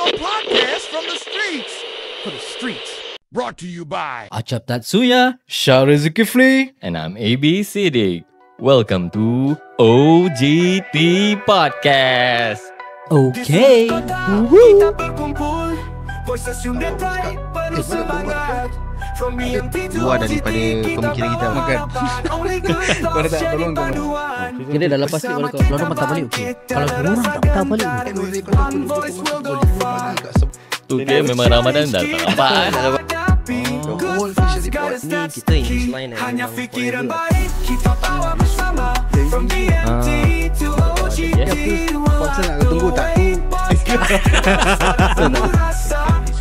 A podcast from the streets. For the streets. Brought to you by Acap Tatsuya. Syahrir Zulkifli. And I'm AB Siddiq. Welcome to OGT Podcast. Okay. Kita berkumpul Bersesium dan pride penuh semangat From EMT to Luar daripada pemikiran kita makan. Kau dah tak tolong kau. Kira dah lepas ni kalau orang patah balik okey. Kalau orang tak patah balik Tu okay, memang Ramadan dah tak nampak kan? kita English line Hanya fikiran baik Kita tawa bersama From EMT to OGT Paksa nak tunggu tak?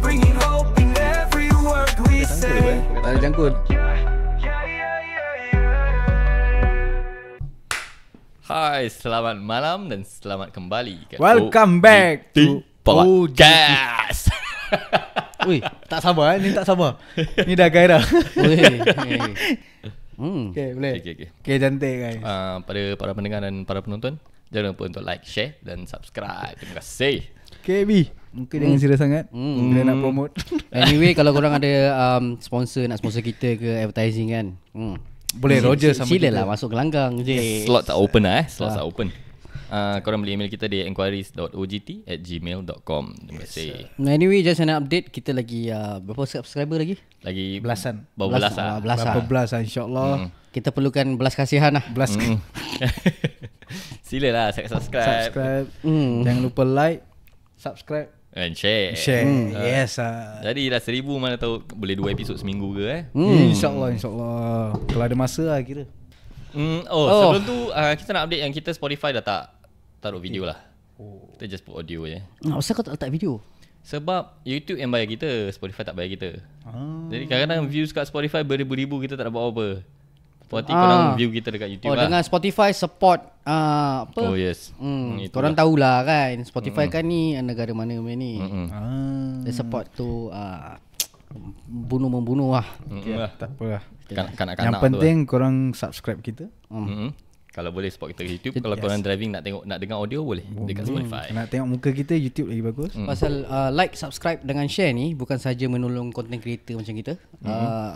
Bringing hope in every word we say Tak ada jangkut. Hai, selamat malam dan selamat kembali ke Welcome back to Podcast. Ui, tak sabar ni, tak sabar. Ni dah gairah. Okay, boleh. Okay. Okay, cantik guys. Pada para pendengar dan para penonton, jangan lupa untuk like, share dan subscribe. Terima kasih. Okay, B. Mungkin jangan serius sangat. Bila nak promote. Anyway, kalau korang ada sponsor, nak sponsor kita ke advertising kan, Boleh Roger sama kita. Silalah masuk gelanggang je. Slot tak open lah Slot tak open. Korang boleh email kita di enquiries.ogt@gmail.com. Terima kasih. Anyway, just an update. Kita lagi berapa subscriber lagi? Lagi Belasan. Berapa belas lah. Berapa belas lah insyaAllah. Kita perlukan belas kasihan lah. Belas. Silalah subscribe Jangan lupa like, subscribe, and share. Yes. Jadi dah 1000, mana tahu boleh 2 episod seminggu ke InsyaAllah. Kalau ada masa lah kira. Sebelum tu kita nak update yang kita Spotify dah tak taruh video lah. Kita just put audio je. Kenapa kau tak letak video? Sebab YouTube yang bayar kita, Spotify tak bayar kita. Jadi kadang-kadang views kat Spotify beribu-ribu, kita tak dapat apa-apa. Berarti korang view kita dekat YouTube lah. Dengan Spotify support apa? Oh yes. Korang tahulah kan, Spotify kan ni negara mana ni. Dia support tu bunuh-membunuh lah. Tak apalah. Kanak-kanak Yang penting korang subscribe kita. Kalau boleh support kita YouTube. Kalau korang driving nak dengar audio, boleh dekat Spotify. Nak tengok muka kita, YouTube lagi bagus. Pasal like, subscribe dengan share ni bukan saja menolong content creator macam kita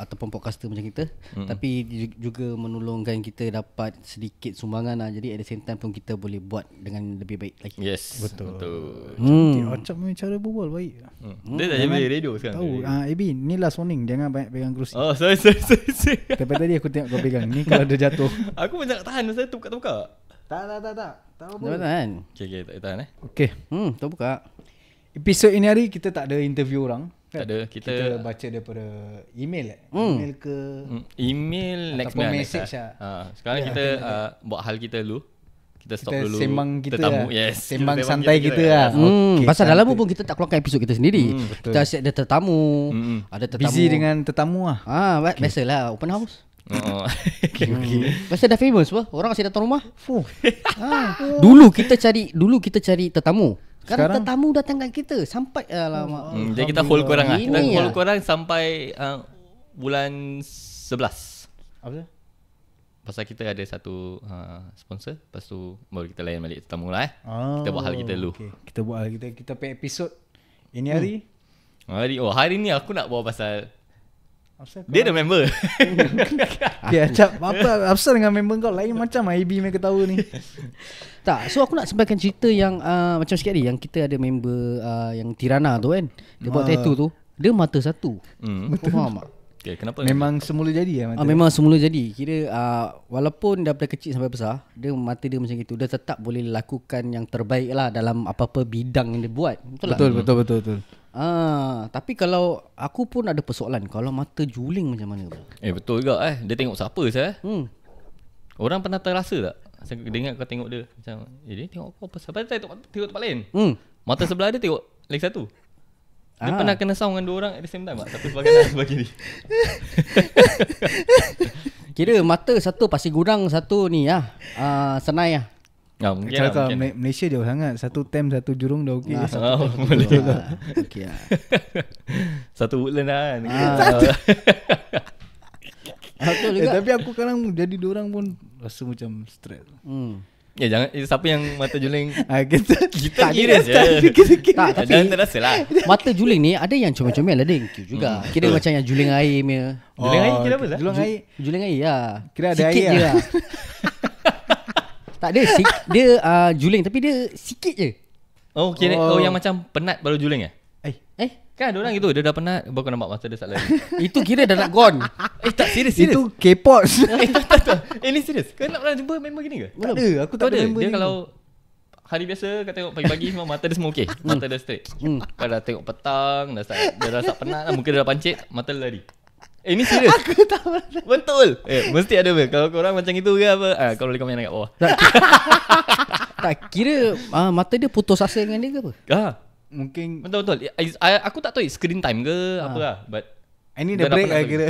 ataupun podcaster macam kita, tapi juga menolongkan kita dapat sedikit sumbangan lah. Jadi at the same time pun kita boleh buat dengan lebih baik lagi. Yes. Betul. Acap punya cara berbual baik. Dia dah jadi radio sekarang. Tahu. AB, ni last warning. Jangan banyak pegang kerusi. Oh, sorry. Tapi tadi aku tengok kau pegang. Ni kalau dia jatuh. Aku macam nak tahan masa tu buka-buka. Tak apa. Betul. Okay, tak tahan Okay. Tu buka. Episod ini hari kita tak ada interview orang. Tak ada. Kita baca daripada email. Email ke email next ataupun mail message lah. lah. Sekarang kita buat hal kita dulu. Kita stop Kita dulu. sembang kita tetamu. lah. Yes. Sembang santai kita lah. Okay, Pasal dah lama cantik. pun kita tak keluarkan episod kita sendiri. betul. Kita asyik ada tetamu. Ada tetamu. Busy dengan tetamu lah. Biasalah open house. Okay. Pasal dah famous apa? Orang asyik datang rumah. Dulu kita cari tetamu. Sekarang tetamu datang kat kita sampai alamak. Jadi kita hold korang lah. Kita Ini hold lah. korang sampai bulan 11. Apa tu? Pasal kita ada satu sponsor. Lepas tu baru kita layan balik tetamu lah Kita buat hal kita dulu. Okay. Kita buat hal kita. Kita pay episod ini hari. Hari ni aku nak bawa pasal Asal dia ada member. Okay, Acap, apa dengan member kau? Lain macam IB punya ketawa ni. Tak, so aku nak sampaikan cerita yang macam sikit tadi, yang kita ada member yang Tirana tu kan. Dia buat tattoo tu, dia mata satu. Betul. Faham tak? Okay, kenapa? Memang semula jadi lah mata. Memang semula jadi. Kira walaupun daripada kecil sampai besar, dia mata dia macam itu. Dia tetap boleh lakukan yang terbaik lah dalam apa-apa bidang yang dia buat. Betul tak? Betul. Tapi kalau aku pun ada persoalan, kalau mata juling macam mana bro? Betul juga Dia tengok siapa saya. Orang pernah terasa tak? Saya dengar kau tengok dia macam dia tengok kau pasal dia tengok tempat lain. Mata sebelah dia tengok lagi satu. Dia pernah kena sound dengan 2 orang at the same time tak? Satu sebagai kanan, sebagai kiri. Kira mata satu pasir gudang, satu ni Senai lah. Mungkin Kalau mungkin. Malaysia jauh sangat. Satu tem, satu jurung dah okey. Boleh. Okay lah. Satu Woodland lah kan. Betul juga. Tapi aku kadang jadi 2 orang pun rasa macam stress. Jangan siapa yang mata juling. Kita Kira je. Tak, Jangan tapi terasa lah. mata juling ni ada yang comel-comel, ada yang cute juga. Kira macam yang juling air punya. Juling air kira apa lah? Juling air. Juling air lah. Kira ada sikit air je lah. lah. Tak, dia juling tapi dia sikit je. Oh kira yang macam penat baru juling Kan ada orang gitu, dia dah penat baru kau nampak mata dia start lari. Itu kira dah nak gone. Tak serius. Itu K-pop. tak. Ni serius. Kau nak pernah jumpa member gini ke? Tak ada. Aku tak ada member Dia ni. kalau hari biasa kau tengok pagi-pagi semua mata dia semua okey. Mata dia straight. Kau dah tengok petang, dia dah start penat lah, muka dia dah pancit, mata dia lari. Ni serius. Aku tak pernah. Betul. Mesti ada ber. Kalau korang macam itu ke apa? Kau boleh komen kat bawah. Tak kira mata dia putus asa dengan dia ke apa? Mungkin Betul. Aku tak tahu screen time ke apa lah. But ini dah break lah kira.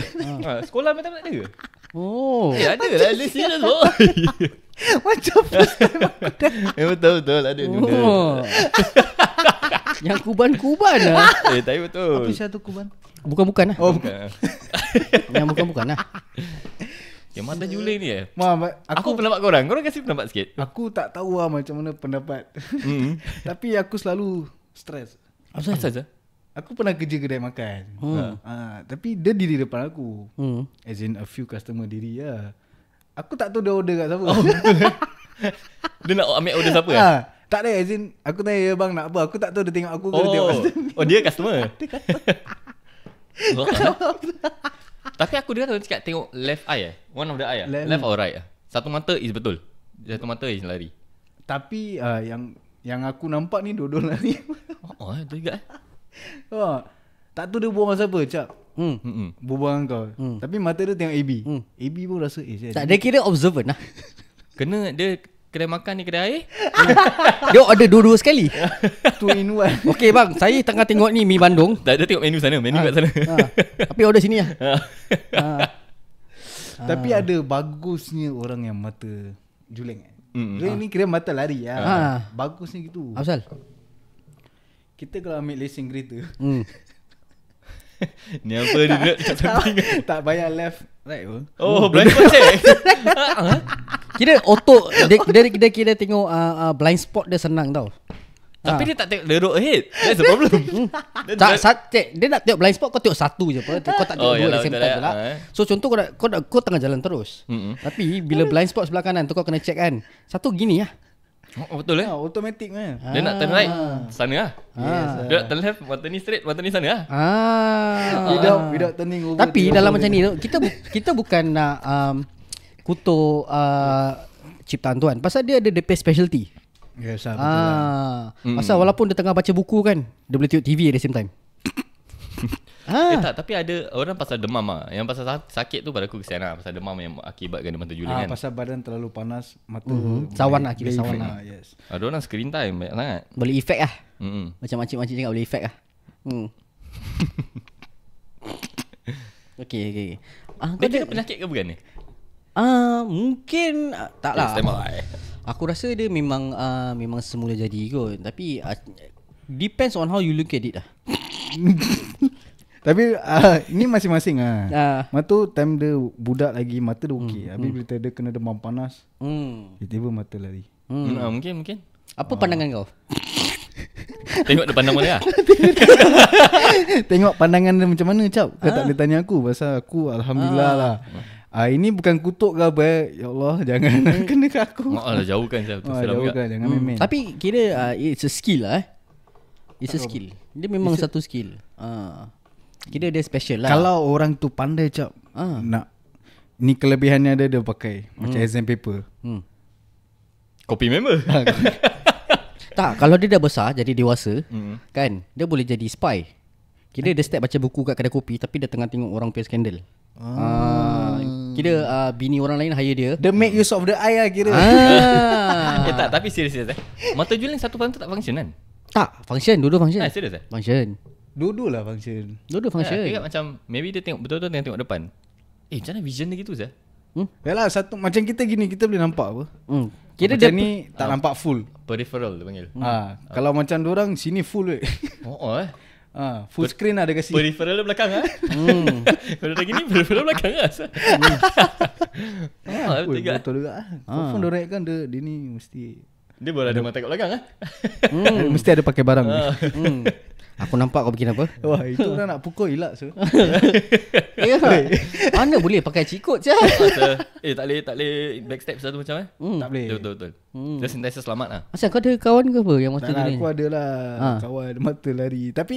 sekolah macam tak ada ke? Oh. Ada lah. Dia serius boy. Macam first time aku dah. Betul. Ada juga. Oh. Yang kuban-kuban lah. Tapi betul. Apa satu kuban? Bukan-bukan lah. Oh, Yang bukan-bukan lah. Yang mata juling ni Aku pendapat korang. Korang kasih pendapat sikit. Aku tak tahu lah macam mana pendapat. Tapi aku selalu stres. Asal je? Aku pernah kerja kedai makan. Tapi dia diri depan aku. As in a few customer diri lah. Aku tak tahu dia order kat siapa. Dia nak ambil order siapa tak ada, as in aku tanya, ya bang nak apa? Aku tak tahu dia tengok aku ke dia tengok customer. Dia customer. Tapi aku dengar orang cakap tengok left eye one of the eye left or right Satu mata is betul, satu mata is lari. Tapi yang aku nampak ni dua-dua lari. Betul juga Tak tahu dia buang siapa, Cap. Berbual dengan kau. Tapi mata dia tengok AB. AB pun rasa Tak, dia kira observant lah. Kena dia kedai makan ni kedai air. Dia ada dua-dua sekali. 2 in 1. Okey bang, saya tengah tengok ni mi Bandung. Tak, dia tengok menu sana, menu kat sana. Tapi order sini lah. Tapi ada bagusnya orang yang mata juling. Dia ni kira mata lari lah. Bagusnya gitu. Apasal? Kita kalau ambil lesen kereta, Ni apa dia nak cakap something. tak bayar left right pun. Blind spot check. Kira auto dia kira tengok blind spot dia senang tau. Tapi dia tak tengok the road ahead. That's the problem. Dia nak tengok blind spot, kau tengok satu je apa. Kau tak tengok dua yalah, at the same time lah. So contoh kau tengah jalan terus. Tapi bila blind spot sebelah kanan tu kau kena check kan. Satu gini lah. Betul Automatic mana? Dia nak turn right sana lah. Dia nak turn left, mata ni straight, mata ni sana lah. Without turning over. Tapi dalam macam ni tu kita bukan nak kutuk ciptaan Tuhan. Pasal dia ada DP specialty. Yes, betul lah. Pasal walaupun dia tengah baca buku kan, dia boleh tengok TV at the same time. Tak, tapi ada orang pasal demam Yang pasal sakit tu pada aku kesian lah. Pasal demam yang akibatkan dia mata juling kan. Pasal badan terlalu panas, mata Sawan lah, kira sawan lah. Yes. Ada orang screen time banyak sangat. Boleh efek lah. Macam makcik-makcik cakap boleh efek lah. Okay. Dia kira penyakit ke bukan ni? Mungkin tak lah. Standby. Aku rasa dia memang semula jadi kot. Tapi depends on how you look at it lah. Tapi ini masing-masing lah. Mata time dia budak lagi, mata dia okey. Habis bila dia kena demam panas, tiba-tiba mata lari. Mungkin. Apa pandangan kau? Tengok dia pandang mana lah. Tengok pandangan dia macam mana, Cap. Kau tak boleh tanya aku. Pasal aku Alhamdulillah lah. Ini bukan kutuk ke apa. Ya Allah, jangan kena ke aku. Jauhkan saya. Jauhkan, jangan main-main. Tapi kira it's a skill lah. It's a skill. Dia memang satu skill. Kira dia special lah. Kalau orang tu pandai, Cap, nak ni kelebihannya dia pakai macam exam paper. Copy member. Tak, kalau dia dah besar, jadi dewasa, kan, dia boleh jadi spy. Kira dia step baca buku kat kedai kopi, tapi dia tengah tengok orang punya skandal. Kira bini orang lain hire dia. Dia make use of the eye lah kira. Tak, tapi serius mata juling satu pantai tak function kan? Tak, function, dua-dua function. Serius Function. Dua-dua lah function. Dua-dua function. Ingat macam maybe dia tengok betul-betul tengok depan. Macam mana vision dia gitu sah? Yalah, satu macam kita gini, kita boleh nampak apa. Kira macam dia ni tak nampak full. Peripheral dia panggil. Kalau macam dorang sini full. Full screen ada kasi. Peripheral belakang ah. Kalau dah gini peripheral belakang ah. Betul juga. Confirm dorang kan dia ni mesti Dia boleh ada mata kat belakang ah. mesti ada pakai barang. Aku nampak kau bikin apa? Wah, itu orang nak pukul elak so. Ya. Mana boleh pakai cikot je. Tak boleh backstep satu macam Tak boleh. Betul. Dia sentiasa selamat lah. Asal kau ada kawan ke apa yang mata Tak lah, juling? aku ada lah kawan mata lari. Tapi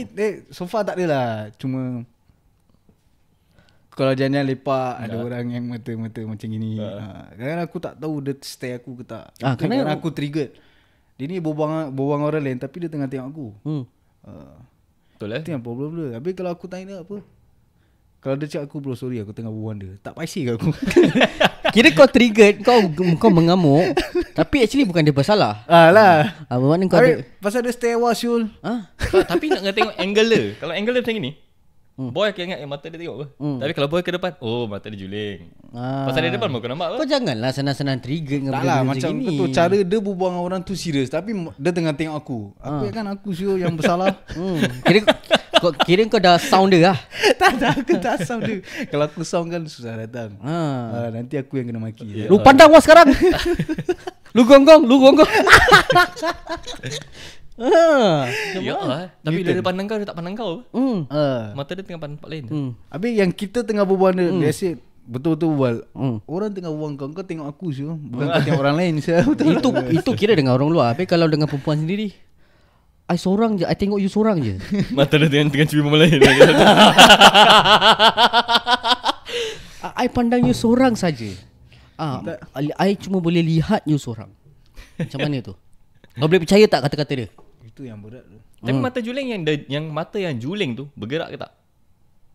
so far tak ada lah. Cuma kalau jangan lepak ada orang yang mata-mata macam gini. Kadang-kadang aku tak tahu dia stay aku ke tak. Kadang-kadang aku triggered. Dia ni berbuang orang lain tapi dia tengah tengok aku. Betul Itu yang problem dia. Habis kalau aku tanya dia apa, kalau dia cakap aku bro sorry aku tengah berbual dia, tak paisi ke aku? Kira kau triggered, kau mengamuk, tapi actually bukan dia bersalah. Lah. Bermakna kau ada Pasal dia stay awal Syul. Tapi nak kena tengok angle dia. Kalau angle dia macam ni, boy akan ingat mata dia tengok apa. Tapi kalau boy ke depan, oh mata dia juling. Pasal dia depan kau nampak apa. Kau janganlah senang-senang trigger dengan Tak lah benda-benda macam gini. tu cara dia berbual dengan orang tu serius tapi dia tengah tengok aku. Aku kan aku Syul yang bersalah. Kira kau dah sound dia lah. Tak aku tak sound dia. Kalau aku sound kan susah datang. Nanti aku yang kena maki. Lu pandang gua sekarang. Lu gonggong. Ya lah. Tapi dia pandang kau, dia tak pandang kau. Mata dia tengah pandang tempat lain. Habis yang kita tengah berbual dia, dia asyik betul-betul berbual. Orang tengah berbual kau tengok aku Syul. Bukan kau tengok orang lain Syul. Itu kira dengan orang luar. Tapi kalau dengan perempuan sendiri, I seorang je, I tengok you seorang je. Mata dia tengah curi orang lain. I pandang you seorang saja. I cuma boleh lihat you seorang. Macam mana tu? Kau boleh percaya tak kata-kata dia? Itu yang berat tu. Tapi mata juling yang mata yang juling tu bergerak ke tak?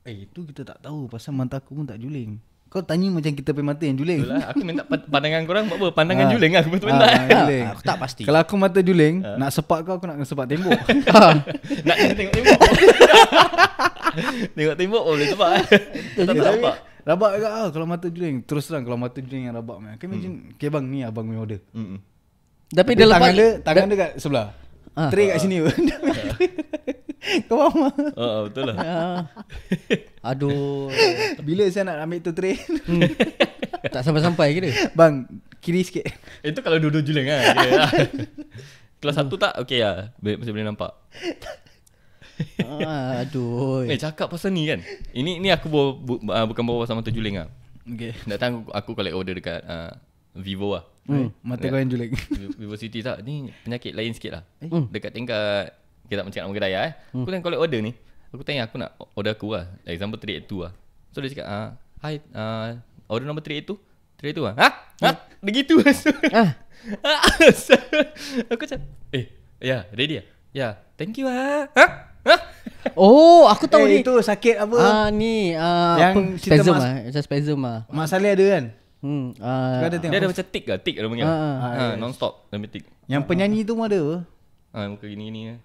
Itu kita tak tahu. Pasal mata aku pun tak juling. Kau tanya macam kita punya mata yang juling. Betul lah. Aku minta pandangan korang buat apa? Pandangan juling lah. Aku betul minta. Juling. Aku tak pasti. Kalau aku mata juling, nak sepak kau, aku nak kena sepak tembok. Nak kena tengok tembok. Tengok tembok boleh sebab. Tak nampak. Rabak juga kalau mata juling. Terus terang kalau mata juling yang rabak. Kan imagine, okay bang ni abang punya order. Tapi dia lepas tangan dia kat sebelah. Tray kat sini. Kau faham? Betul lah. Aduh. Bila saya nak ambil tu tray? Tak sampai-sampai ke dia? Bang, kiri sikit. Itu kalau dua-dua juling lah. Kalau satu tak, okay lah. Masih boleh nampak. Aduh. Cakap pasal ni kan. Ini aku bukan bawa pasal mata juling lah. Okay. Datang aku collect order dekat Vivo lah. Mata kau yang juling. Vivo City tak. Ni penyakit lain sikit lah. Dekat tingkat, kita tak macam nama kedai lah Aku kan collect order ni. Aku tanya aku nak order aku lah. Example 382 lah. So dia cakap hi, order number 382 382 lah. Dia gitu lah. Aku cakap ready lah. Thank you lah. Oh, aku tahu ni. Itu sakit apa? Ni yang spasm lah. Macam spasm lah. Mak Saleh ada kan? Dia ada macam tick lah. Tick ada panggil. Non-stop sampai tick. Yang penyanyi tu pun ada apa? Muka gini-gini lah.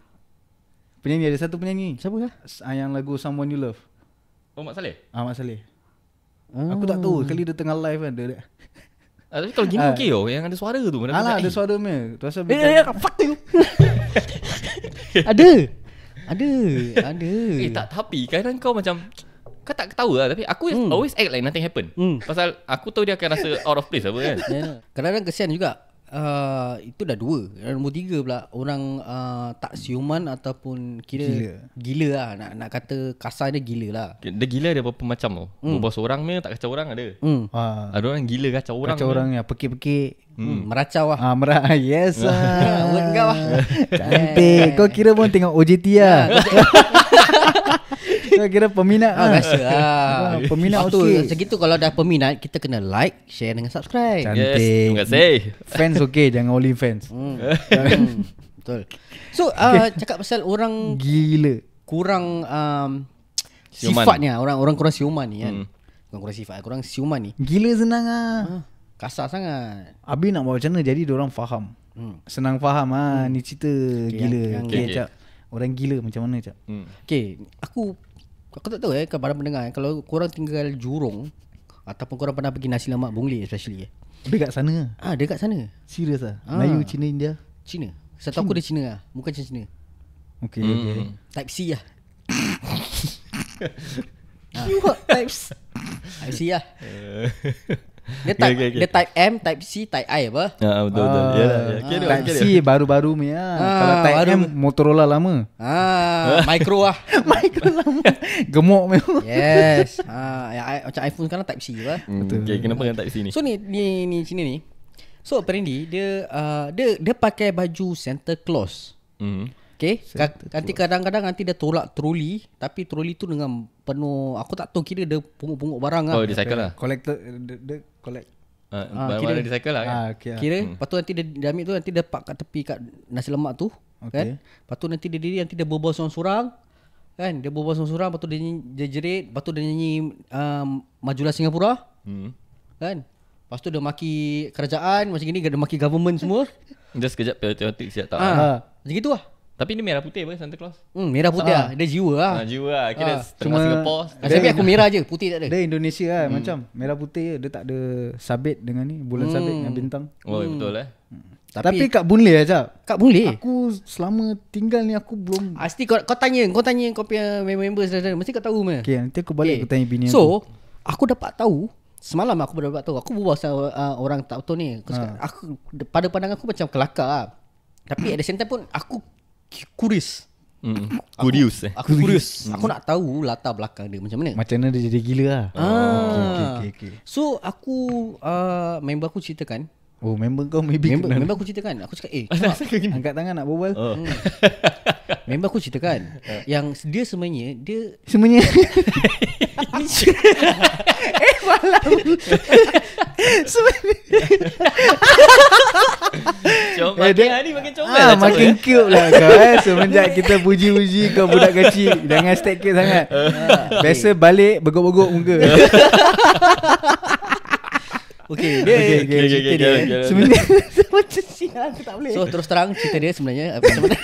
Penyanyi ada satu penyanyi. Siapa lah? Yang lagu Someone You Love. Oh, Mak Saleh? Mak Saleh. Aku tak tahu. Kali dia tengah live kan dia. Tapi kalau gini okey tau. Yang ada suara tu. Alah ada suara punya. Tu asal fuck you. Ada. Tak, tapi kadang kau macam kau tak tahu lah. Tapi aku always act like nothing happen. Pasal aku tahu dia akan rasa out of place apa kan. Kadang-kadang kesian juga. Itu dah 2. Nombor 3 pula orang tak siuman ataupun kira gila lah. Nak kata kasar dia gila lah. Dia gila ada beberapa macam tau. Berbual seorang ni tak kacau orang ada. Ada orang gila kacau orang. Kacau orang yang pekik-pekik. Meracau lah. Yes lah. Word kau lah. Cantik. Kau kira pun tengok OJT lah. Kau kira peminat lah. Biasa lah. Peminat okey. okey. Macam gitu kalau dah peminat, kita kena like, share dengan subscribe. Cantik. Yes, terima kasih. Fans okey, jangan only fans. Betul. So cakap pasal orang Gila. kurang Siuman. sifatnya. Orang kurang siuman ni kan. Bukan kurang sifat, kurang siuman ni. Gila senang ah. Kasar sangat. Abi nak buat macam mana jadi diorang faham. Senang faham ni cerita gila. yang- Cap. Orang gila macam mana cap? Okay, aku tak tahu kepada pendengar, kalau korang tinggal Jurong ataupun korang pernah pergi Nasi Lemak Bungli especially Dekat sana. dekat sana. Serius ah. Melayu, Cina, India. Cina. Setahu aku dia Cina lah. Bukan Cina. Okay. Type C lah. Type C lah. Dia type Okay. dia type M, type C, type I apa? Betul. Yalah. Kira Type C baru-baru ni lah. Kalau type baru. M Motorola lama. Micro lah. Micro lama. Gemuk memang. Yes. Macam iPhone sekarang type C apa? Okay, kenapa dengan type C ni? So ni sini ni. So apparently dia pakai baju Santa Claus. Okay. Nanti kadang-kadang nanti dia tolak troli, tapi troli tu dengan penuh, aku tak tahu kira dia pungut-pungut barang lah. Oh, dia cycle lah. Collector dia collect. Barang-barang dia cycle lah kan. Okay. Kira lepas tu nanti dia ambil tu, nanti dia pak kat tepi kat nasi lemak tu. Okay. Kan? Lepas tu nanti dia diri, nanti dia berbual sorang-sorang. Kan? Dia berbual sorang-sorang, lepas tu dia jerit, lepas tu dia nyanyi Majulah Singapura. Kan? Lepas tu dia maki kerajaan macam gini, dia maki government semua. Dia sekejap patriotic siap tak. Macam gitu lah. Tapi dia merah putih apa Santa Claus? Merah putih lah. Dia jiwa lah. Jiwa lah. Kira tengah Cuma- Singapore. Tapi aku merah je, putih tak ada. Dia Indonesia lah macam merah putih je. Dia tak ada sabit dengan ni, bulan sabit dengan bintang. Oh, betul Tapi kat Boon Lay aja. Kak boleh. Aku selama tinggal ni aku belum. Pasti kau tanya kau punya member saudara, mesti kau tahu mana. Okay, nanti aku balik aku tanya bini aku. So, aku dapat tahu semalam aku dapat tahu. Aku berbual sama orang tak betul ni. Aku pada pandangan aku macam kelakar lah. Tapi at the same time pun aku curious. Curious Aku curious. Aku nak tahu latar belakang dia macam mana. Macam mana dia jadi gila lah. Okay. So aku member aku ceritakan. Oh, member kau maybe Member aku ceritakan. Aku cakap angkat tangan nak berbual. member aku ceritakan yang dia sebenarnya dia Semuanya. Makin comel Makin cute lah kau semenjak kita puji-puji kau budak kecil. Jangan stack cute sangat. Biasa balik begok-begok muka. okay, dia cerita dia. Sebenarnya macam sial aku tak boleh. So terus terang cerita dia sebenarnya macam mana.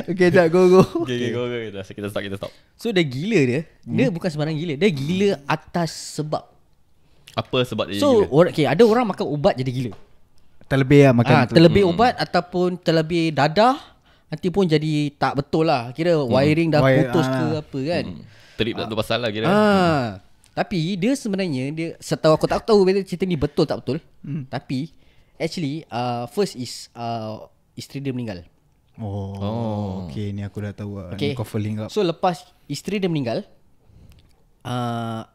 Okay, jap go. Okay, go. Kita stop. So dia gila dia. Dia bukan sembarang gila. Dia gila atas sebab. Apa sebab dia So gila? ada orang makan ubat jadi gila. Terlebih lah makan tu. Terlebih ubat ataupun terlebih dadah, nanti pun jadi tak betul lah. Kira wiring dah putus ke apa kan. Trip tak tahu pasal lah kira. Tapi dia sebenarnya dia setahu aku tak tahu whether cerita ni betul tak betul. Tapi actually first is isteri dia meninggal. Oh. Okay, ni aku dah tahu lah. Okay. Ni kau link up. So lepas isteri dia meninggal,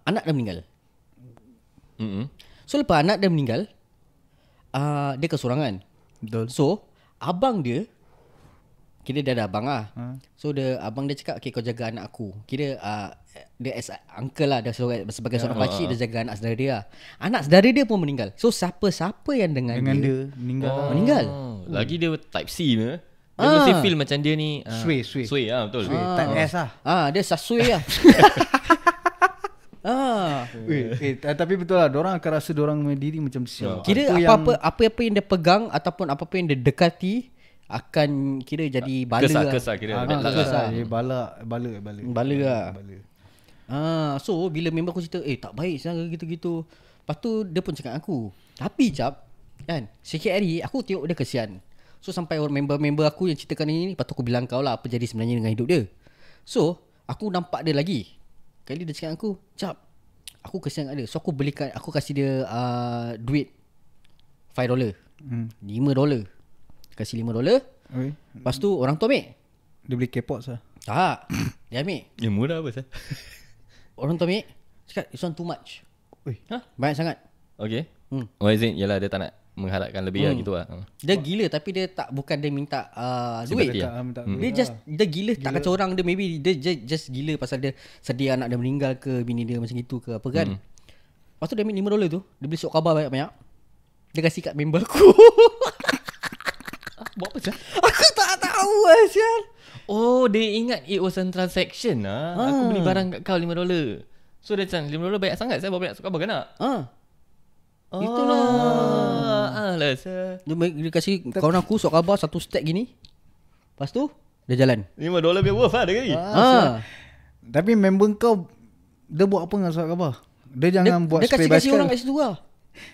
anak dia meninggal. So lepas anak dia meninggal, dia kesorangan. Betul. So abang dia, kira dia ada abang lah. So abang dia cakap, okay kau jaga anak aku. Kira dia as uncle lah, dia sebagai seorang pakcik, dia jaga anak saudara dia lah. Anak saudara dia pun meninggal. So siapa-siapa yang dengan dia meninggal. meninggal. Lagi dia type C ni. Dia mesti feel macam dia ni Sway lah betul. Type S lah. Dia sasui lah. Tapi betul lah, dorang akan rasa dorang punya diri macam sial. Kira apa-apa yang dia pegang ataupun apa-apa yang dia dekati akan kira jadi bala lah. Kes lah kira. Bad luck lah. Bala lah. So bila member aku cerita, tak baik sangat gitu-gitu. Lepas tu dia pun cakap aku. Tapi jap kan, sikit hari aku tengok dia kesian. So sampai member aku yang ceritakan ini, lepas tu aku bilang kau lah apa jadi sebenarnya dengan hidup dia. So aku nampak dia lagi. Kali dia cakap aku, "Cap, aku kesian kat dia." So aku kasih dia duit $5. $5. Kasih $5. Okay. Lepas tu orang tu ambil. Dia beli K-pop lah. Tak, dia ambil. Yang murah apa sah? Orang tu ambil, cakap this one too much. Banyak sangat. Okay. Oh is it? Yalah dia tak nak mengharapkan lebih lah gitu lah. Dia gila tapi dia bukan dia minta duit. Sympathy Dia Dia gila tak kacau orang. Dia maybe dia just gila pasal dia sedih anak dia meninggal ke, bini dia macam itu ke apa kan. Lepas tu dia ambil $5 tu, dia beli surat khabar banyak-banyak. Dia kasih kat member aku. Buat apa sah? Aku tak tahu sial. Oh dia ingat it was a transaction lah. Aku beli barang kat kau $5. So dia macam $5 banyak sangat. Saya bawa banyak suka apa nak? Itulah. Alah sah. Dia kasih kawan aku surat khabar satu stack gini. Lepas tu dia jalan. $5 biar worth lah dia kali. Tapi member kau, dia buat apa dengan surat khabar? Dia jangan buat dia spray kasih basikal. orang kat situ lah.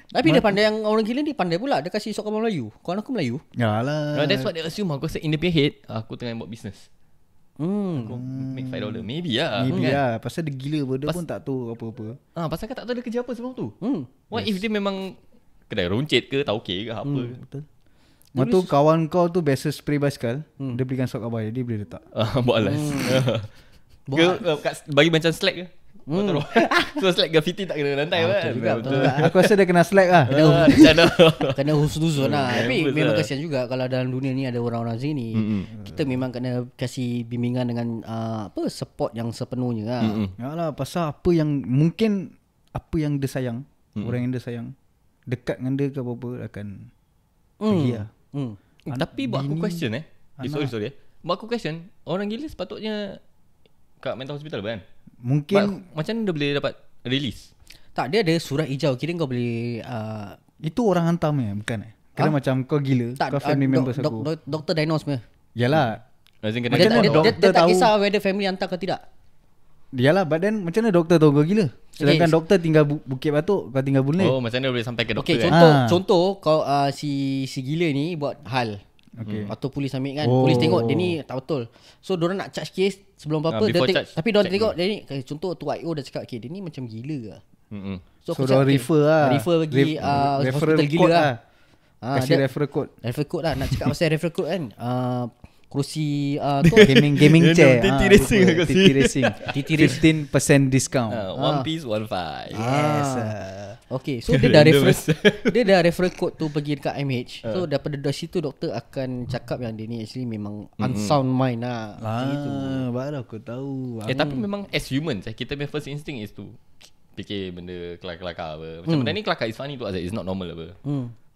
Tapi dia pandai, yang orang gila ni pandai pula. Dia kasih surat khabar Melayu. Kawan aku Melayu. Yalah. That's what they assume. Aku rasa in the head aku tengah buat business. Aku make $5. Maybe lah. Maybe kan? lah. Pasal dia gila pun. Dia pun tak tahu apa-apa. Pasal kan tak tahu dia kerja apa sebelum tu. What if dia memang kedai runcit ke, tauke ke apa ke? Betul. Lepas tu kawan kau tu biasa spray basikal. Dia belikan sok khabar. Dia boleh letak. Buat alas. Bagi macam slack ke? So slack graffiti tak kena lantai kan? Betul. Aku rasa dia kena slack lah. Kena husnuzon lah. Tapi betul memang lah. kasihan juga kalau dalam dunia ni ada orang-orang sini. Kita memang kena kasih bimbingan dengan support yang sepenuhnya lah. Yalah, pasal apa yang mungkin apa yang dia sayang, orang yang dia sayang, dekat dengan dia ke apa-apa akan pergi lah. Tapi buat aku question sorry. Buat aku question, orang gila sepatutnya kat mental hospital kan? Mungkin Macam mana dia boleh dapat release? Tak, dia ada surat hijau. Kira kau boleh itu orang hantar bukan Kira macam kau gila, kau family members aku. doktor diagnose punya. Yalah. As in kena Macam mana Dia doktor tak tahu? kisah whether family hantar ke tidak. Yalah, but then macam mana doktor tahu kau gila? Sedangkan doktor tinggal Bukit Batok, kau tinggal Boon Lay. Oh, macam mana dia boleh sampai ke doktor Okey, kan? contoh kau si gila ni buat hal. Okay. Atau polis ambil kan. Polis tengok dia ni tak betul. So diorang nak charge case sebelum apa-apa before charge, tapi diorang check tengok dia ni contoh tu IO dah cakap dia ni macam gila ke. So aku diorang cakap, refer lah. Refer bagi referral hospital code gila lah. Kasih dia- referral code. Referral code lah. Nak cakap pasal referral code kan. Kerusi tu Gaming chair. TT racing lupa. aku TT racing. TT racing. 15% discount. One piece, 1.5. Yes. Okay, so dia dah refer code tu pergi dekat MH. So daripada dari situ doktor akan cakap yang dia ni actually memang unsound mind lah. Macam itu. Baru aku tahu. Tapi memang as humans kita punya first instinct is to fikir benda kelakar-kelakar apa. Macam benda ni kelakar is funny tu Azad, is not normal apa.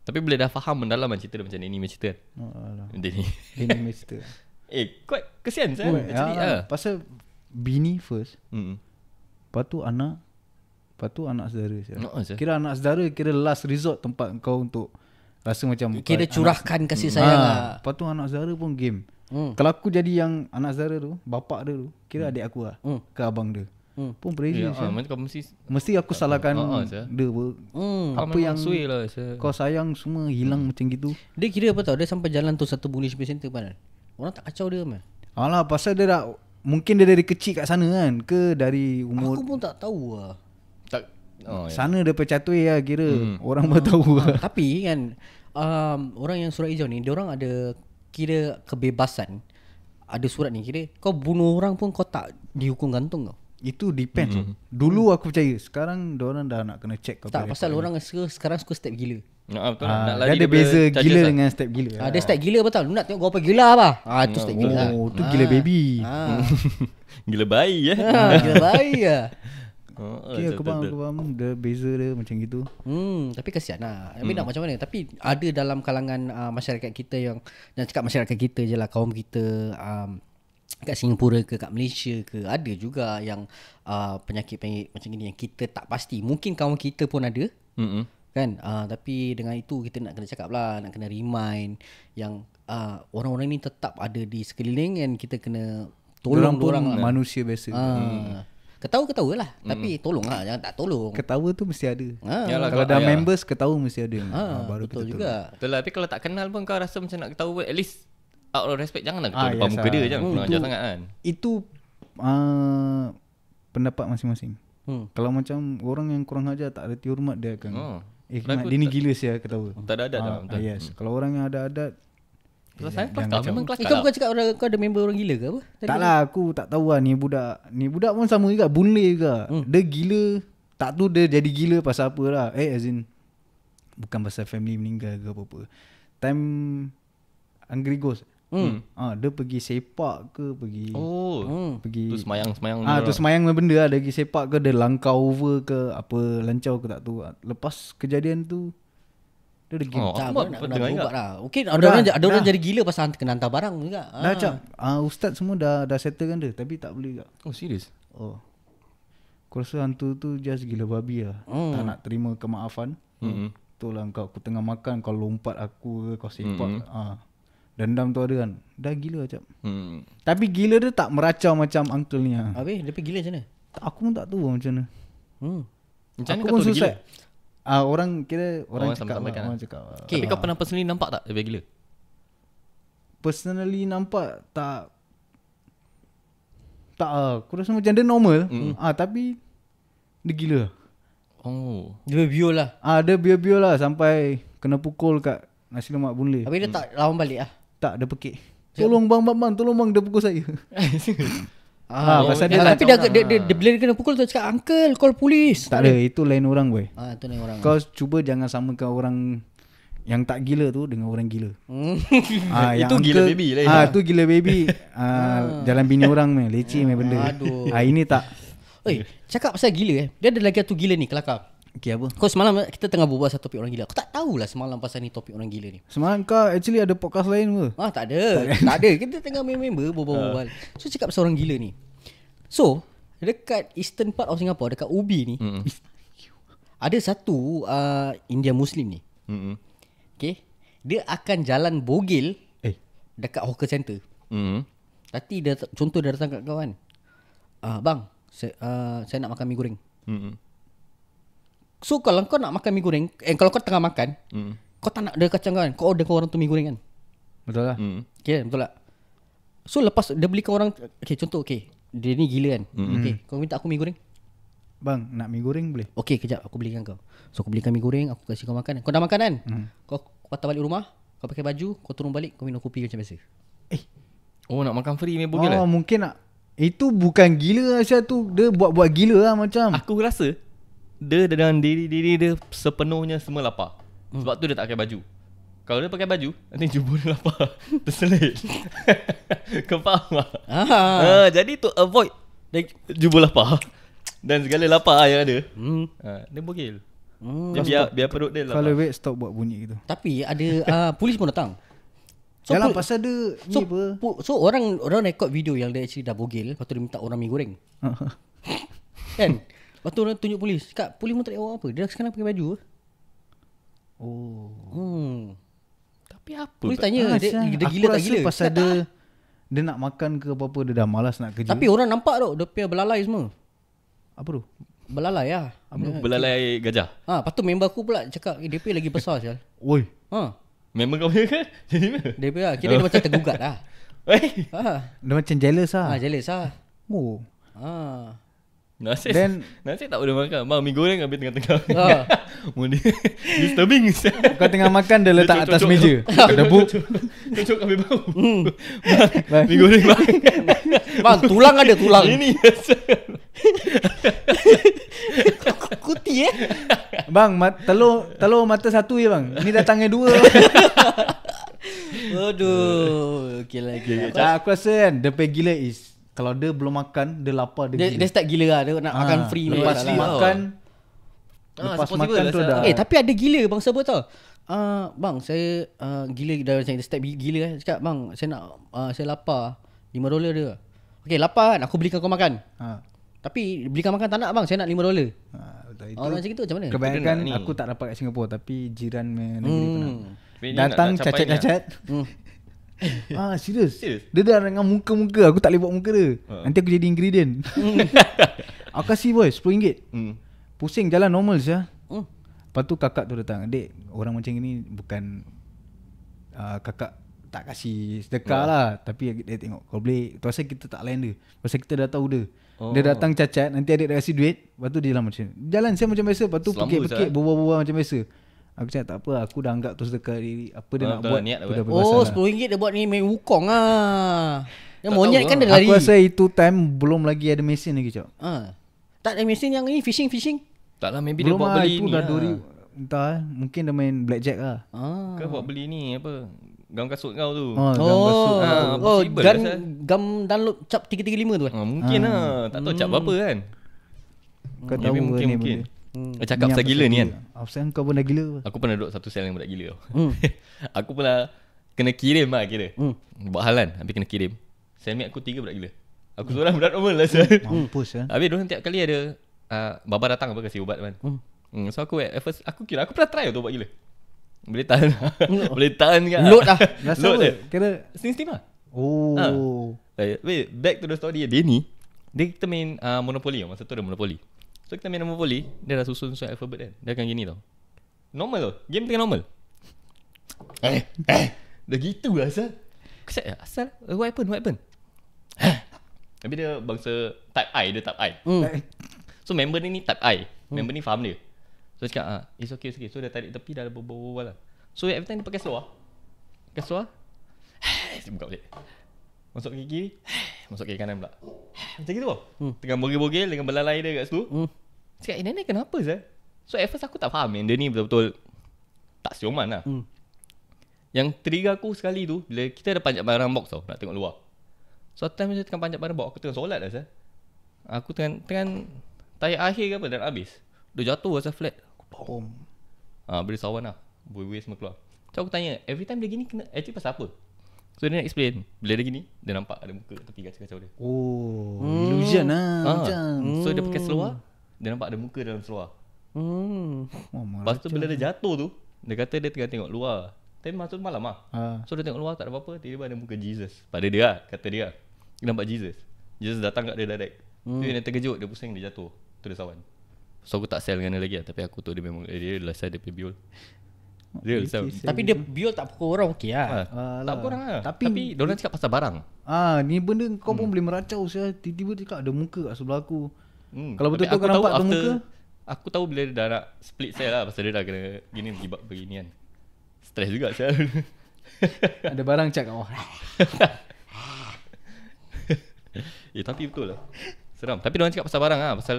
Tapi bila dah faham mendalam cerita dia macam ni cerita kan. Benda ni. Ini mesti. Quite kesian saya actually. Pasal bini first. Lepas tu anak saudara saya. Saya. Kira anak saudara kira last resort tempat kau untuk rasa macam Kira curahkan kasih sayang lah. Lepas tu anak saudara pun game. Kalau aku jadi yang anak saudara tu, bapak dia tu, kira adik aku lah, ke abang dia. Pun pressure saya. Macam kau Mesti aku salahkan saya. dia apa yang suai lah saya. kau sayang semua hilang macam gitu. Dia kira apa tau, dia sampai jalan tu satu Boon Lay Shopping Center mana. Orang tak kacau dia mah. Alah, pasal dia dah mungkin dia dari kecil kat sana kan, ke dari umur Aku pun tak tahu lah. Tak sana dia percatui lah kira. Orang baru tahu lah. Tapi kan orang yang surat hijau ni, dia orang ada kira kebebasan. Ada surat ni kira kau bunuh orang pun kau tak dihukum gantung kau. Itu depends. Dulu aku percaya. Sekarang diorang dah nak kena check. Tak, pasal orang sekarang suka step gila. betul nak Dia ada beza gila dengan step gila. Dia step gila betul. Lu nak tengok gua apa gila apa? Itu step gila lah. Oh, tu gila baby. Gila bayi Gila baik lah. Okay, aku faham. Dia beza dia macam gitu. Tapi kesian lah. Tapi nak macam mana. Tapi ada dalam kalangan masyarakat kita yang cakap masyarakat kita je lah, kaum kita kat Singapura ke kat Malaysia ke, ada juga yang penyakit-penyakit macam ni yang kita tak pasti. Mungkin kawan kita pun ada. Kan, tapi dengan itu kita nak kena cakap lah, nak kena remind yang orang-orang ni tetap ada di sekeliling dan kita kena tolong Diorang pun orang lah. manusia biasa. Ketawa-ketawa lah, tapi tolong lah, jangan tak tolong. Ketawa tu mesti ada. Yalah, Kalau dah members ketawa mesti ada. Baru Betul kita juga. Betul lah. Tapi kalau tak kenal pun kau rasa macam nak ketawa pun, at least out of respect janganlah ketawa yes depan muka lah. dia. Jangan kurang ajar sangat kan. Itu pendapat masing-masing. Kalau macam orang yang kurang ajar tak reti hormat, dia akan Mat, dia ni gila saya ketawa. Tak ada adat lah. Betul. Yes. Kalau orang yang ada adat, Pasal saya kelakar, memang kelakar Kau lah. bukan cakap kau ada member orang gila ke apa? tak lah, aku tak tahu lah ni budak. Ni budak pun sama juga, Boon Lay juga. Dia gila. Tak tu dia jadi gila pasal apa lah. As in bukan pasal family meninggal ke apa-apa. Time Angry Ghost. Dia pergi sepak ke, pergi pergi Tu semayang-semayang. tu semayang benda lah. Dia pergi sepak ke, dia langkah over ke, apa lancau ke tak tahu. Lepas kejadian tu dia ada game. Tak, Aku nak pun kena dengar berubat juga. lah. Mungkin ada orang jadi gila pasal kena hantar barang juga. Dah macam ustaz semua dah settlekan dia, tapi tak boleh juga. Oh serius? Aku rasa hantu tu just gila babi lah. Tak nak terima kemaafan. Betul lah, aku tengah makan, kau lompat aku ke, kau sepak. Dendam tu ada kan. Dah gila macam. Tapi gila dia tak meracau macam uncle ni lah. Habis dia pergi gila macam mana? Aku pun tak tahu macam mana. Macam mana Aku kau pun tahu dia gila? susah. Orang kira orang cakap sampaikan lah, lah. orang cakap. Tapi kau pernah personally nampak tak dia gila? Personally nampak tak. Tak aku rasa macam dia normal. Tapi dia gila. Oh. Dia biol lah. Dia biol lah sampai kena pukul kat nasi lemak Boon Lay. Habis dia tak lawan balik lah. Tak, dia pekik. Tolong bang, tolong bang, dia pukul saya. Pasal dia Tapi dia bila dia kena pukul tu cakap, uncle call polis. tak ada, itu lain orang boy. Itu ni orang. Kau cuba jangan samakan orang yang tak gila tu dengan orang gila. Itu gila baby lain. Itu gila baby. Jalan bini orang ni, leceh main benda. Aduh. Ini tak. Cakap pasal gila Dia ada lagi satu gila ni kelakar. Okay, apa? Kau semalam kita tengah berbual pasal topik orang gila. Aku tak tahulah semalam pasal ni topik orang gila ni. Semalam kau actually ada podcast lain ke? Tak ada. Kita tengah member berbual. So cakap pasal orang gila ni. So dekat eastern part of Singapore, dekat Ubi ni, ada satu Indian Muslim ni. Okay, dia akan jalan bogil dekat hawker center. Tapi dia contoh dia datang kat kau kan, bang, saya nak makan mi goreng. So kalau kau nak makan mi goreng, kalau kau tengah makan, kau tak nak dia kacang kan, kau order kau orang tu mi goreng kan. Betul lah. Okay, betul tak? So lepas dia belikan orang, okay, contoh, okay, dia ni gila kan. Okay, kau minta aku mi goreng. Bang, nak mi goreng boleh? Okay, kejap aku belikan kau. So aku belikan mi goreng, aku kasih kau makan. Kau dah makan kan? Kau patah balik rumah, kau pakai baju, kau turun balik, kau minum kopi macam biasa. Oh, nak makan free memang boleh lah. Mungkin nak. Itu bukan gila Aisyah tu. Dia buat-buat gila lah macam. Aku rasa dia dengan diri dia sepenuhnya semua lapar. Sebab tu dia tak pakai baju. Kalau dia pakai baju, nanti jubur dia lapar. Terselit. Kau faham tak? Jadi to avoid dia jubur lapar dan segala lapar yang ada, dia bogil. Dia biar perut dia lapar. Kalau wait, stop buat bunyi gitu. Tapi ada polis pun datang. So, yalah pasal dia ni apa. So orang rekod video yang dia actually dah bogil, lepas tu dia minta orang mi goreng. Kan? Lepas tu orang tunjuk polis. Cakap polis pun tak ada apa. Dia sekarang pakai baju. Tapi apa? Polis tanya dia gila tak gila. Pasal dia nak makan ke apa-apa, dia dah malas nak kerja. Tapi orang nampak tu, dia punya belalai semua. Apa tu? Belalai lah. Belalai gajah. Lepas tu member aku pula cakap, dia punya lagi besar sial. Oi. Memang kau punya kan? Jadi mana? Dia punya kira dia macam tergugat lah. Dia macam jealous lah. Jealous lah. Oh. Nasib Then- tak boleh makan. Bang, mi goreng ambil tengah-tengah. Mudi disturbing. Kau tengah makan, dia letak atas Cocok. meja. Ada buk. Cocok ambil bau. Bang, mi goreng bang. Bang, tulang ada tulang. Ini Kuti Bang, telur mata satu je bang. Ni datangnya dua. Aduh. Okay lah. Aku rasa kan, dia pergi gila is kalau dia belum makan, dia lapar, dia Dia gila. start gila lah. Dia nak makan free. Lepas ni. makan, lepas possible makan lah, tu Sir. dah. Tapi ada gila bang siapa tau. Bang, saya gila dah macam dia start gila kan. Cakap bang, saya lapar. $5 dia. Okay, lapar kan, aku belikan kau makan. Tapi belikan makan tak nak bang, saya nak $5. Betul. Itu Orang macam itu macam mana? kebanyakan Itu nak ni. aku tak dapat kat Singapura, tapi jiran negeri pernah. Tapi ni Datang nak capai cacat-cacat. Serius. Serius? Dia dah dengan muka-muka, aku tak boleh buat muka dia. Nanti aku jadi ingredient. Aku kasih boy RM10. Pusing jalan normal saja. Lepas tu kakak tu datang. Adik, orang macam ni bukan kakak tak kasih sedekah lah, tapi dia tengok kalau boleh, tu pasal kita tak lain dia. Pasal kita dah tahu dia. Dia datang cacat, nanti adik dah kasih duit, lepas tu dia jalan macam ni. Jalan saya macam biasa, lepas tu Selamba pekik-pekik, sah. berbual-bual macam biasa. Aku cakap tak apa, aku dah anggap tu sedekah diri. Apa dia nak betul, buat, niat dah aku dah buat. berbasah lah. RM10 dia buat ni main wukong lah. Yang Tak monyet tahu kan lah. dia lari. Aku rasa itu time belum lagi ada mesin lagi cak. Tak ada mesin yang ni fishing. Tak lah, maybe dia Belum buat lah, beli itu ni dah lah. entah mungkin dia main blackjack lah. Kau buat beli ni apa, gam kasut kau tu. Dalam kasut. possible lah, Sal. Gam download cap 335 tu kan. Mungkin lah. Tak tahu cap berapa kan. Kau Maybe tahu mungkin. ni Mungkin. benda. Cakap pasal gila ni kan. Pasal kau pun dah gila. Aku pernah duduk satu sel yang budak gila tau. Aku pernah kena kirim lah kira. Buat halan, habis kena kirim. Selmate aku 3 budak gila. Aku seorang budak normal lah. Mampus kan. Habis diorang tiap kali ada baba datang apa kasi ubat kan. So aku at first aku kira aku pernah try tu buat gila. Boleh tahan. Boleh tahan kan. Load lah. Rasa Load apa? dia. Kira Steam lah. oh. Wait, back to the story. Dia ni, kita main Monopoly tau. Masa tu ada Monopoly. So kita main Monopoly, dia dah susun alphabet kan. Dia akan gini tau. Normal tau. Game tengah normal. Dah gitu lah asal. Aku cakap asal. What happened? Tapi dia bangsa type I. Dia type I. So member ni type I. Member ni faham dia. So cakap it's okay. So dia tarik tepi dah berbual lah. So every time dia pakai slow pakai slow dia buka balik. Masuk kaki kiri, masuk kaki kanan pula. Macam gitu tengah bogel-bogel dengan belalai dia kat situ. Cakap nenek kenapa Zah? So at first aku tak faham yang dia ni betul-betul tak siuman lah. Yang trigger aku sekali tu, bila kita ada panjat barang box tau, nak tengok luar. So time dia tengah panjat barang box, aku tengah solat dah Zah. Aku tengah tayar akhir ke apa dan habis. Dia jatuh Zah flat. Aku beri sawan lah. Buih-buih semua keluar. So aku tanya, every time dia gini actually pasal apa? So dia nak explain. Bila dia gini, dia nampak ada muka tepi kacau-kacau dia. Illusion lah macam. So dia pakai seluar, dia nampak ada muka dalam seluar. Lepas tu bila dia jatuh tu, dia kata dia tengah tengok luar. Tapi masa tu malam lah. So dia tengok luar tak ada apa-apa, tiba-tiba ada muka Jesus. Pada dia lah, kata dia lah. Dia nampak Jesus. Jesus datang kat dia direct. Tu yang terkejut, dia pusing, dia jatuh. Tu dia sawan. So aku tak sell dengan dia lagi lah. Tapi aku tahu dia memang dia last dia pergi biol. Real Tapi dia biol tak pukul orang okey lah. tak pukul orang lah. Tapi diorang cakap pasal barang. Ni benda kau pun boleh meracau saya. Tiba-tiba dia cakap ada muka kat sebelah aku. Kalau betul-betul kau nampak tu muka, aku tahu bila dia dah nak split cell lah. Pasal dia dah kena gini begini kan. Stress juga saya. ada barang cat kat bawah. Tapi betul lah. Seram. Tapi diorang cakap pasal barang lah. Pasal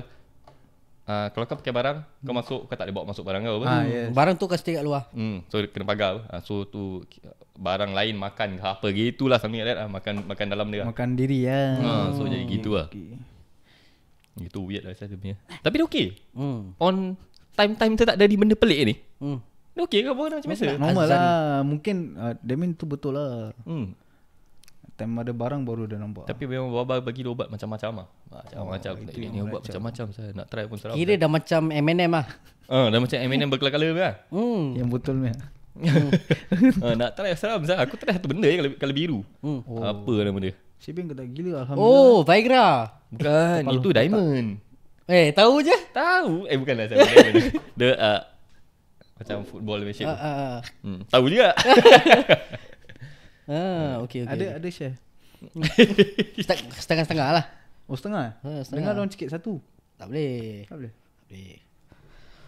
kalau kau pakai barang, kau masuk, kau tak boleh bawa masuk barang kau apa? Yes. Barang tu kau stay kat luar. So kena pagar. So tu barang lain makan ke apa gitulah, something like that lah. Makan dalam dia. Makan diri lah. So jadi gitu lah. Itu weird lah saya punya. Tapi dia okey. On time tu tak ada di benda pelik ni. Dia okey ke apa macam biasa? Normal lah. Mungkin Damin tu betul lah. Time ada barang baru dah nampak. Tapi memang Baba bagi dia ubat macam-macam lah. Macam-macam. Ni ubat macam-macam. Saya nak try pun seram. Kira dah macam M&M lah. Dah macam M&M berkala-kala lah. Yang botol ni. Nak try seram saya. Aku try satu benda kalau biru. Apa nama dia? Sibing kata gila alhamdulillah. Oh, Viagra. Bukan, itu diamond. Tahu je. Tahu. Bukanlah saya diamond. Dia macam football machine. Tahu juga. Okay. Ada share. Setengah-setengah lah. Oh setengah? Setengah. Dengar orang sikit satu. Tak boleh. Tak boleh.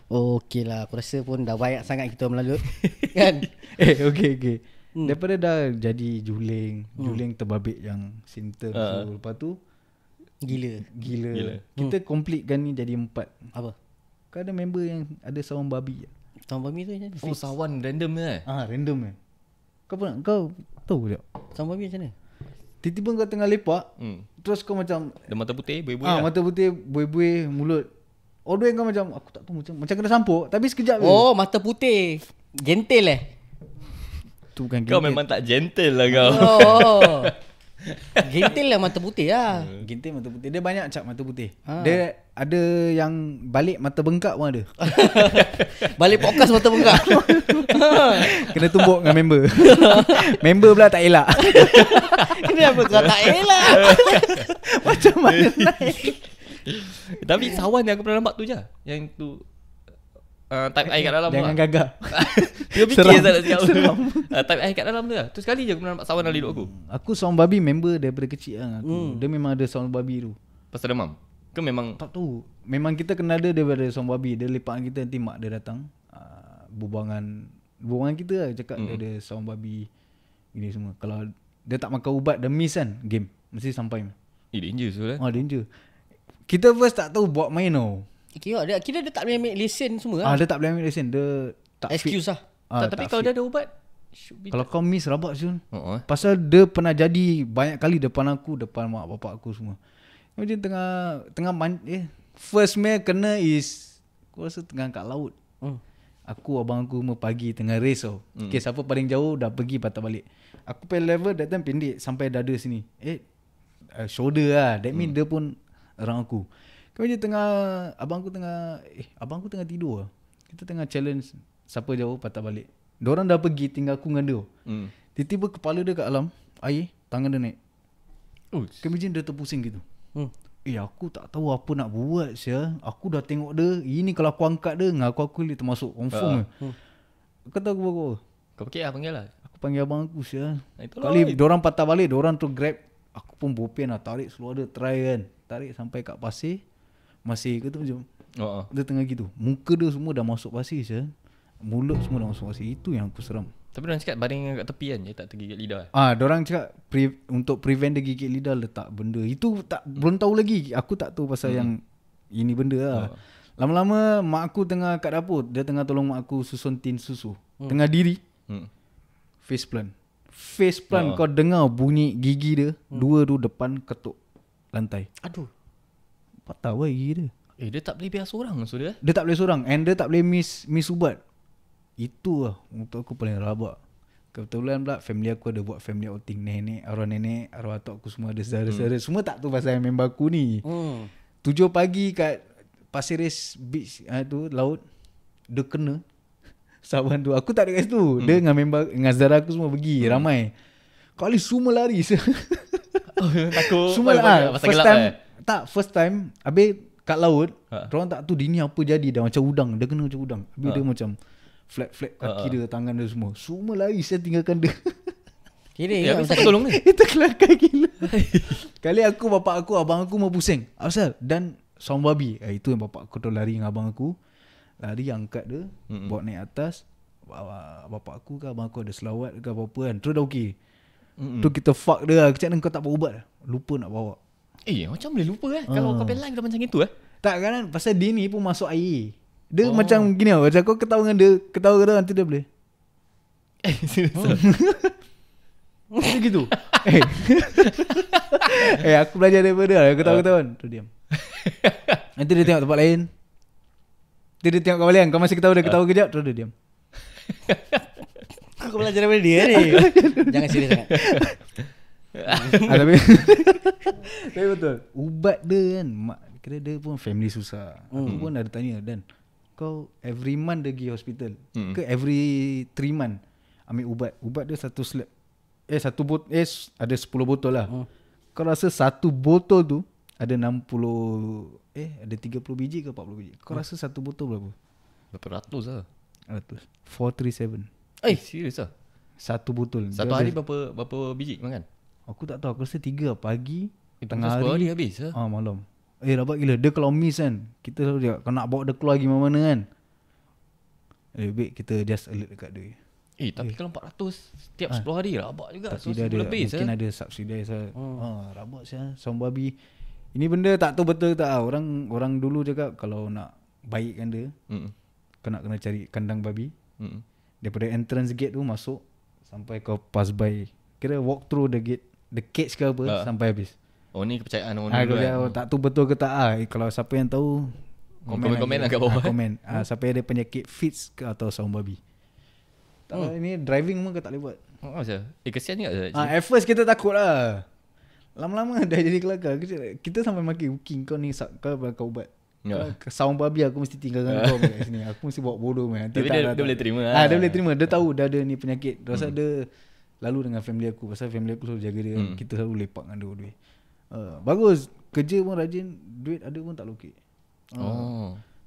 Okey lah. Aku rasa pun dah banyak sangat kita melalut. Kan? Okay. Daripada dah jadi juling terbabit yang simptom. So lepas tu Gila. Kita completekan ni jadi 4. Apa? Kau ada member yang ada sawan babi. Sawan babi tu macam mana? Oh, sawan random ni. Random Kau tahu tak? Sawan babi macam mana? Tiba-tiba kau tengah lepak, terus kau macam Dia mata putih, buih-buih lah. mata putih, buih-buih, mulut. All the way kau macam aku tak tahu macam kena sampuk, tapi sekejap je. Oh, mata putih. Gentil Tu bukan Kau memang tak gentle lah kau. Oh. Gentil lah mata putih lah. gintil mata putih. Dia banyak cap mata putih. Dia ada yang balik mata bengkak pun ada. Balik podcast mata bengkak. Kena tumbuk dengan member. Member pula tak elak. Kenapa kau tak elak? Macam mana naik? Tapi sawan yang aku pernah nampak tu je. Yang tu type air kat dalam tu Jangan lah. gagah. Dia fikir saya nak cakap type air kat dalam tu lah. Tu sekali je aku pernah nampak sawan dalam hidup aku. Aku sawan babi member daripada kecil lah aku. Dia memang ada sawan babi tu. Pasal demam. Ke memang Tak tahu. Memang kita kenal dia daripada sawan babi. Dia lepak dengan kita, nanti mak dia datang. Berbuangan kita lah. Cakap dia ada sawan babi. Gini semua. Kalau dia tak makan ubat, dia miss kan game. Mesti sampai. dangerous tu lah. Danger. Kita first tak tahu buat main tau. Kira dia tak boleh ambil lesen semua lah. Dia tak boleh ambil lesen. Dia tak Excuse fit. lah. Tapi kalau dia ada ubat, Kalau kau miss rabak Syul. Pasal Pasal dia pernah jadi banyak kali depan aku, depan mak bapak aku semua. Macam tengah first meal kena is aku rasa tengah kat laut. Aku abang aku semua pagi tengah race tau. Okay, siapa paling jauh dah pergi patah balik. Aku pay level that time pendek sampai dada sini. Shoulder lah. That mean dia pun around aku. Kemudian abang aku tengah tidur lah. Kita tengah challenge siapa jauh patah balik. Diorang dah pergi, tinggal aku dengan dia. Tiba-tiba kepala dia kat alam air, tangan dia naik. Kemudian dia terpusing gitu. Aku tak tahu apa nak buat sia. Aku dah tengok dia. Ini kalau aku angkat dia, aku boleh termasuk confirm. Kata aku buat apa? Kau panggil lah. Aku panggil abang aku sia. Itulah. Kali diorang patah balik, diorang tu grab Aku pun bopian lah, tarik seluar dia, try kan. Tarik sampai kat pasir. Masih kata macam dia tengah gitu. Muka dia semua dah masuk pasir je. Mulut semua dah masuk pasir. Itu yang aku seram. Tapi orang cakap baring kat tepi kan, dia tak tergigit lidah. Diorang cakap untuk prevent dia gigit lidah, letak benda. Itu tak belum tahu lagi. Aku tak tahu pasal yang ini benda lah. Lama-lama mak aku tengah kat dapur, dia tengah tolong mak aku susun tin susu. Tengah diri. Face plant. Kau dengar bunyi gigi dia, dua tu depan ketuk lantai. Aduh. Patah weh gigi dia. Dia tak boleh biar seorang so dia. Dia tak boleh seorang, and dia tak boleh miss ubat. Itu lah untuk aku paling rabak. Kebetulan pula family aku ada buat family outing. Nenek, arwah atuk aku semua ada saudara-saudara. Semua tak tahu pasal member aku ni. 7 pagi kat Pasir Ris Beach tu, laut. Dia kena sahabat tu. Aku tak ada kat situ. Dia dengan member, dengan saudara aku semua pergi. Ramai. Kali semua lari. Takut Semua lah. First time First time habis kat laut, orang tak tahu dia ni apa jadi. Dah macam udang. Dia kena macam udang. Habis dia macam flat kaki dia, tangan dia semua lari. Saya tinggalkan dia. Kira Ya, habis siapa tolong ni? Itu kelakar gila. Kali aku, bapak aku, abang aku mau pusing. Asal dan sound babi. Itu yang bapak aku tu lari dengan abang aku. Lari angkat dia, bawa naik atas. Bapak aku ke abang aku ada selawat ke apa-apa kan. Terus dah okey. Tu kita fuck dia. Kecik kau tak bawa ubat lah. Lupa nak bawa. Macam boleh lupa kalau kau live dah macam itu Tak kan, pasal dia ni pun masuk air. Dia macam gini tau. Macam kau ketawa dengan dia, ketawa ke dia, nanti dia boleh. Serius. Dia gitu. Aku belajar daripada dia. Ketawa-ketawa. Tu diam. Nanti dia tengok tempat lain. Nanti dia tengok kau balik. Kau masih ketawa, dia ketawa kejap. Terus dia diam. Kau belajar daripada dia ni. Jangan serius sangat. Tapi betul. Ubat dia kan, kira dia pun family susah. Aku pun ada tanya, Dan, kau every month dia pergi hospital ke every 3 month ambil ubat? Ubat dia satu slab, satu botol, ada 10 botol lah. Kau rasa satu botol tu ada 60, ada 30 biji ke 40 biji? Kau rasa satu botol berapa? Berapa ratus lah? 437. Serius lah? Satu botol. Satu hari berapa biji makan? Aku tak tahu. Aku rasa 3 pagi, tengah 10 hari habis lah. malam. Rabat gila. Dia kalau miss kan, kita selalu dia, kau nak bawa dia keluar pergi mana-mana kan, baik kita just alert dekat dia. Tapi kalau 400 setiap 10 hari rabak juga. Tapi So dia ada, lebih mungkin ada subsidize. Rabak saya sound babi. Ini benda tak tahu betul tak. Orang dulu cakap kalau nak baikkan dia, kau nak kena cari kandang babi. Daripada entrance gate tu masuk sampai kau pass by, kira walk through the gate, the cage ke apa, sampai habis. Ni kepercayaan orang dulu Tak tahu betul ke tak. Kalau siapa yang tahu, komen lah kat bawah. Komen. Siapa yang ada penyakit fits ke atau sound babi. Ini driving pun kau tak boleh buat. Kesian juga. At first kita takut lah. Lama-lama dah jadi kelakar. Kita sampai maki booking kau ni, kau bakal ubat. Sound babi aku mesti tinggalkan kau kat sini. Aku mesti buat bodoh. Tapi dia boleh terima Dia boleh terima. Dia tahu dah ada ni penyakit. Rasa dia lalu dengan family aku. Pasal family aku selalu jaga dia. Kita selalu lepak dengan dia. Bagus. Kerja pun rajin. Duit ada pun tak lokek.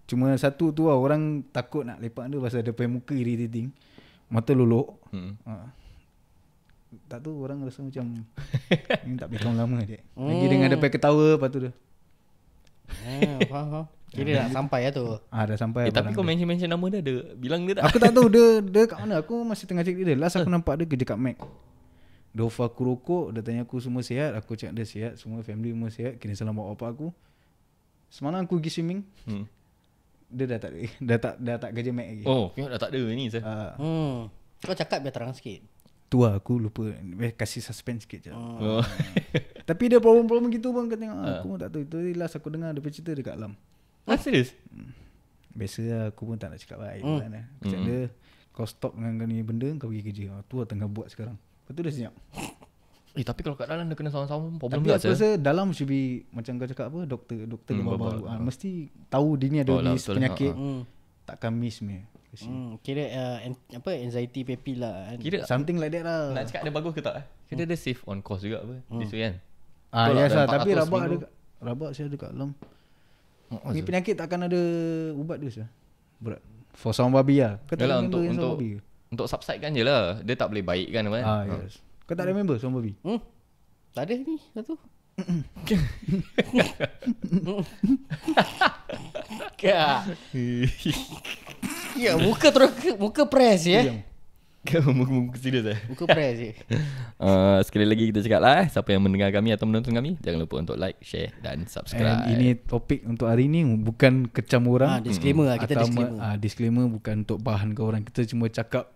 Cuma satu tu lah, orang takut nak lepak dia pasal dia punya muka irritating. Mata lolok. Tak tahu, orang rasa macam ni tak boleh kawan lama je. Lagi dengan dia punya ketawa. Lepas tu dia faham. Kira dah sampai lah tu. dah sampai. Tapi kau mention nama dia, bilang dia tak? Aku tak tahu dia kat mana. Aku masih tengah cek dia. Last aku nampak dia kerja kat Mac. Dia offer aku rokok. Dia tanya aku semua sihat. Aku cakap dia sihat. Semua family semua sihat. Kini salam bawa bapak aku. Semalam aku pergi swimming. Dia dah tak kerja Mac lagi. Tengok dah tak ada ni saya. Kau cakap biar terang sikit. Tu lah aku lupa. Kasih suspense sikit je. Tapi dia problem-problem gitu pun kau tengok. Aku pun tak tahu. Itu last aku dengar dia cerita dekat Alam. Serius? Biasa lah, aku pun tak nak cakap baik. Aku cakap dia, kau stop dengan ni benda, kau pergi kerja. Tu lah tengah buat sekarang. Lepas tu dia senyap. Tapi kalau kat dalam dia kena sama-sama problem tapi juga. Tapi aku rasa dalam should be, macam kau cakap apa, doktor baru. Mesti tahu dia ni ada list penyakit. Takkan miss me. Kira anxiety PAP lah kan. Kira something like that lah. Nak cakap dia bagus ke tak? Kira dia save on cost juga apa. This way kan. Yes lah. Tapi rabak saya dekat Alam. Ni penyakit takkan ada ubat dia sah. Berat. For sound babi lah. Kau tak ada member yang sound babi ke? Untuk subside kan je lah. Dia tak boleh baik kan apa kan. Yes. Kau tak ada member sound babi? Tak ada ni satu. Ya, muka terus muka press ya. Muka serius Muka press je. Sekali lagi kita cakap lah, siapa yang mendengar kami atau menonton kami, jangan lupa untuk like, share dan subscribe. And ini topik untuk hari ni bukan kecam orang. Disclaimer lah, kita atau disclaimer. Disclaimer bukan untuk bahan ke orang. Kita cuma cakap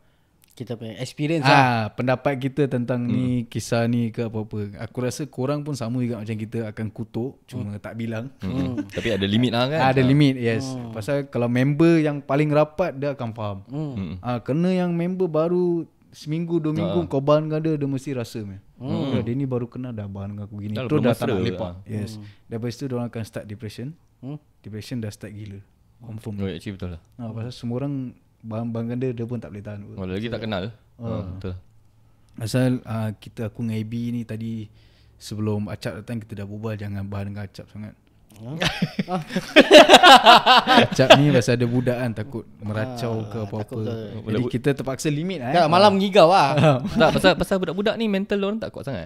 Kita punya experience lah. pendapat kita tentang ni, kisah ni ke apa-apa. Aku rasa korang pun sama juga macam kita akan kutuk, cuma tak bilang. Tapi ada limit lah kan. Ada limit, yes. Pasal kalau member yang paling rapat dia akan faham. Kena yang member baru seminggu 2 minggu kau bahan dengan dia mesti rasa dia ni baru kenal dah bahan dengan aku gini. Dah Terus dah tak bermesra nak lepak. lah. Yes. Daripada situ dia orang akan start depression. Depression dah start gila. Confirm. Oh, actually betul lah. Pasal semua orang bahan-bahan ganda dia pun tak boleh tahan. Walau lagi tak kenal. Betul. Pasal aku dengan AB ni tadi sebelum Acap datang kita dah berbual jangan bahan dengan Acap sangat. Acap ni pasal ada budak kan, takut meracau ke apa-apa. Jadi kita terpaksa limit Dah malam ngigau lah. Tak, pasal budak-budak ni mental orang tak kuat sangat.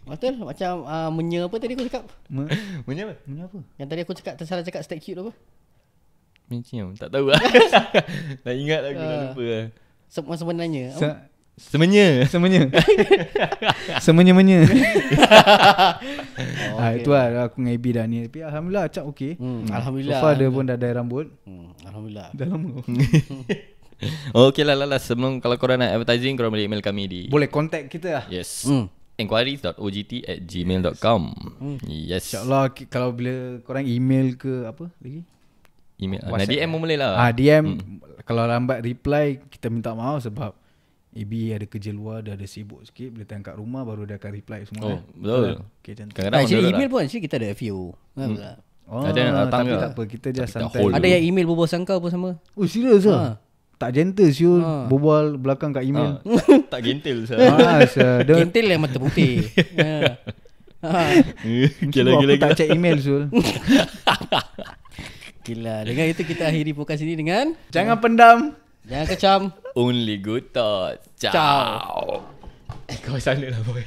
Betul. Macam apa tadi aku cakap? Punya apa? Yang tadi aku cakap tersalah cakap stay cute apa? Mencium. Tak tahu lah. Tak ingat aku dah lupa lah. Sebenarnya Semenya. Semenya-menya. Itu lah aku dengan AB dah ni. Tapi Alhamdulillah Acap okey. Alhamdulillah. So far dia pun dah ada rambut. Alhamdulillah. Dah lama. Okay lah. Sebelum kalau korang nak advertising, korang boleh email kami di Boleh contact kita lah. Yes. enquiries.ogt@gmail.com. Yes. InsyaAllah kalau bila korang email ke apa lagi? Email. Nah, DM pun boleh lah. DM kalau lambat reply kita minta maaf sebab AB ada kerja luar, dia ada sibuk sikit. Bila tengok kat rumah baru dia akan reply semua. Betul. Okay, cantik. Kadang-kadang Actually email pun actually kita ada FU. Ada yang datang tapi ke? tak apa, kita just Tapi tak santai. hold. Ada yang email berbual sangka pun sama. Oh serius ah? Tak gentle siul berbual belakang kat email. Tak gentle sah. Dia Gentil yang mata putih. Gila aku tak check email sul. Gila. Dengan itu kita akhiri podcast ini dengan Jangan pendam. jangan kecam. Only good thoughts. Ciao. Kau sana lah boy.